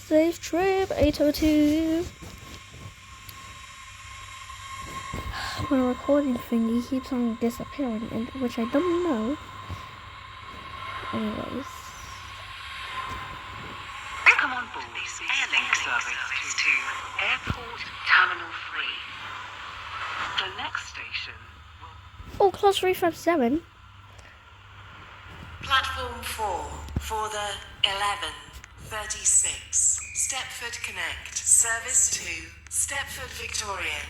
Safe trip 802. My recording thingy keeps on disappearing, and which I don't know. Anyways. Welcome on board this Airlink service to Airport Terminal 3. The next station will... Oh, class 357. Platform 4 for the 11:36. Stepford Connect. Service to Stepford Victoria.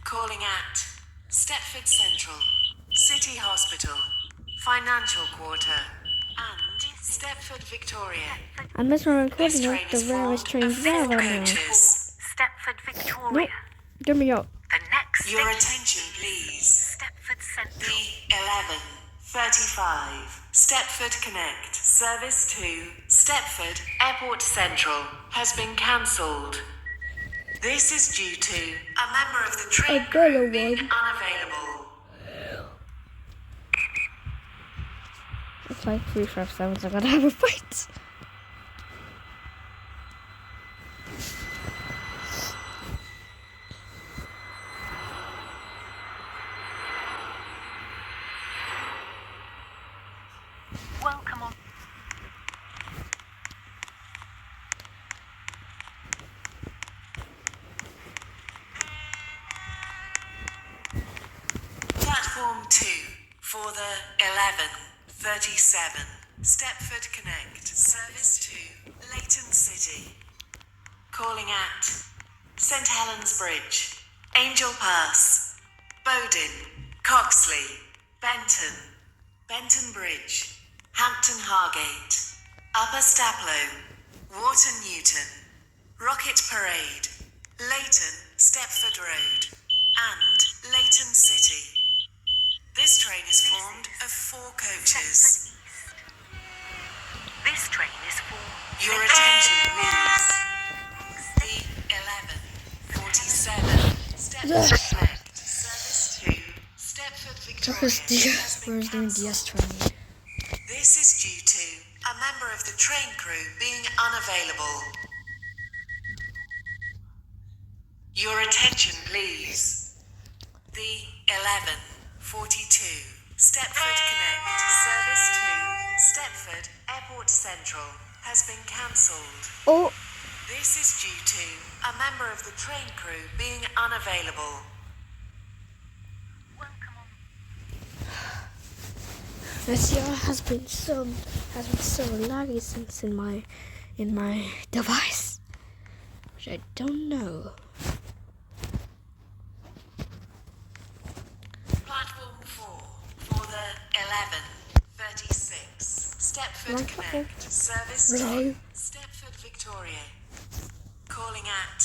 Calling at Stepford Central, City Hospital, Financial Quarter, and Stepford Victoria. I'm missing a recording This of train the is rarest formed train of 4 ever now. coaches. Stepford Victoria. Nope. Get me out. The next Your station attention, please. Stepford Central. The 11:35 Stepford Connect service to Stepford Airport Central has been cancelled. This is due to a member of the train crew being unavailable. It's like 357, so I gotta have a fight. Welcome on. Platform 2 for the 11:37 Stepford Connect service to Leighton City. Calling at St Helens Bridge, Angel Pass, Bowden, Coxley, Benton Bridge, Hampton Hargate, Upper Staplow, Wharton Newton, Rocket Parade, Leighton Stepford Road, and Leighton City. This train is formed of 4 coaches. This train is for... Your attention, please. The 11:47 Stepford Connect service to Stepford Victoria has been Where's the DS cancelled. train? This is due to a member of the train crew being unavailable. Your attention, please. The 11:42 Stepford Connect service to Stepford Airport Central has been cancelled. Oh, This is due to a member of the train crew being unavailable. Welcome on. this year has been so laggy since in my device, which I don't know. Platform 4 for the 11:36 Stepford Connect service to Stepford Victoria. Calling at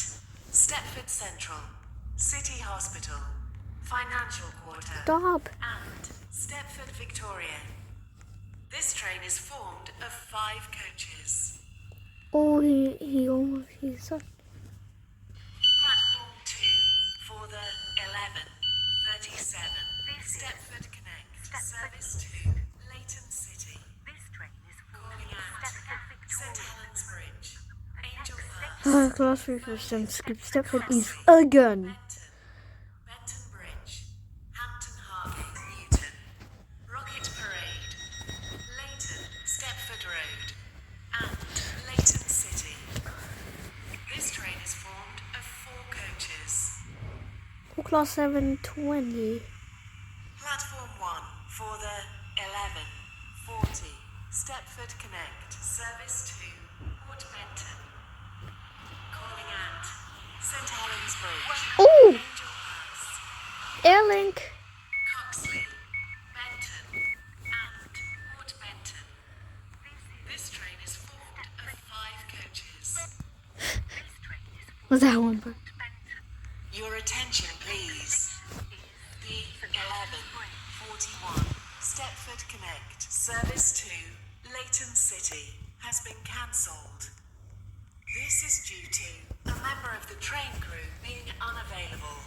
Stepford Central, City Hospital, Financial Quarter, Stop. and Stepford Victoria. This train is formed of 5 coaches. Oh, he's up. Platform 2 for the 11:37 Stepford Connect service to Leighton City. This train is for... Calling at St Helens Bridge, Angel Pass, Class 357 skip Stepford East again. Benton Bridge, Hampton Hargate, Newton, Rocket Parade, Leighton Stepford Road, and Leighton City. This train is formed of 4 coaches. Oh, class 720. Platform 1 for the 11:40 Stepford Connect service to Port Benton. Calling at St Helens Bridge, Oh, Angel Pass, Airlink. Coxley, Benton, and Port Benton. This train is formed of 5 coaches. This train is for... What's that one? Benton. Your attention, please. The 11:41 Stepford Connect service to Leighton City has been cancelled. This is due to a member of the train crew being unavailable.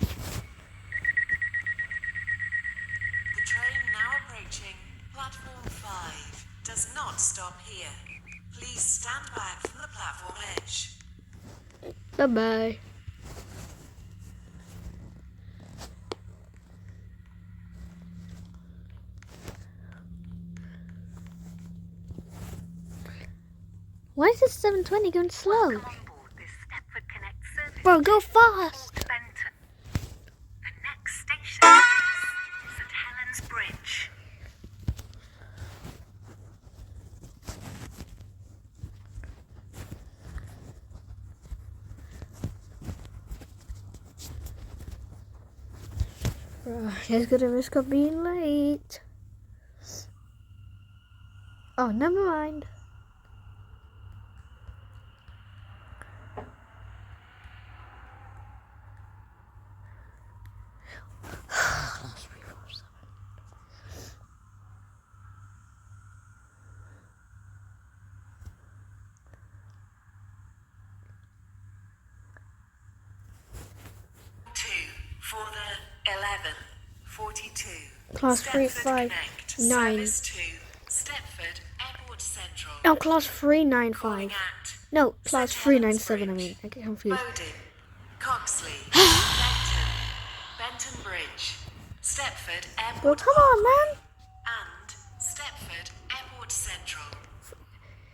The train now approaching platform 5 does not stop here. Please stand back from the platform edge. Bye-bye. Why is this 720 going slow? Welcome on board this Stepford Connect service. Bro, go fast! Benton. The next station is St Helens Bridge. Bro, he's gonna risk of being late. Oh, never mind. Class 347. For the 11:42. Class Stepford 359. Connect, Service 2, Stepford Airport Central. No, class 395. Calling at No, class St. 397, I Helens mean. I get confused. Bowden, Coxley, Benton Bridge, Stepford Airport Bro, come on, man. and Stepford Airport Central.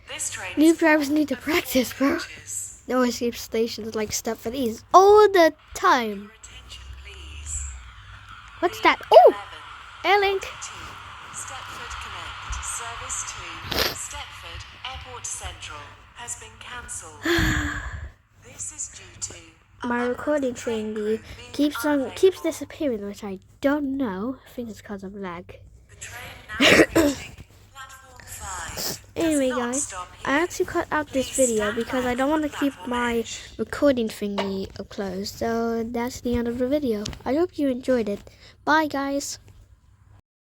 This train New is drivers full need to of practice, bro. coaches. No escape stations like Stepford East all the time. Your attention, please. What's that? Oh, 11:42. Airlink. Stepford Connect, Service 2, Stepford Airport Central has been cancelled. This is due to My recording thingy keeps disappearing, which I don't know. I think it's because of lag. the train now approaching platform 5. Anyway, Does not guys, stop I here. had to cut out this Please video stand because back I don't want to from keep platform my edge. recording thingy closed. So that's the end of the video. I hope you enjoyed it. Bye, guys.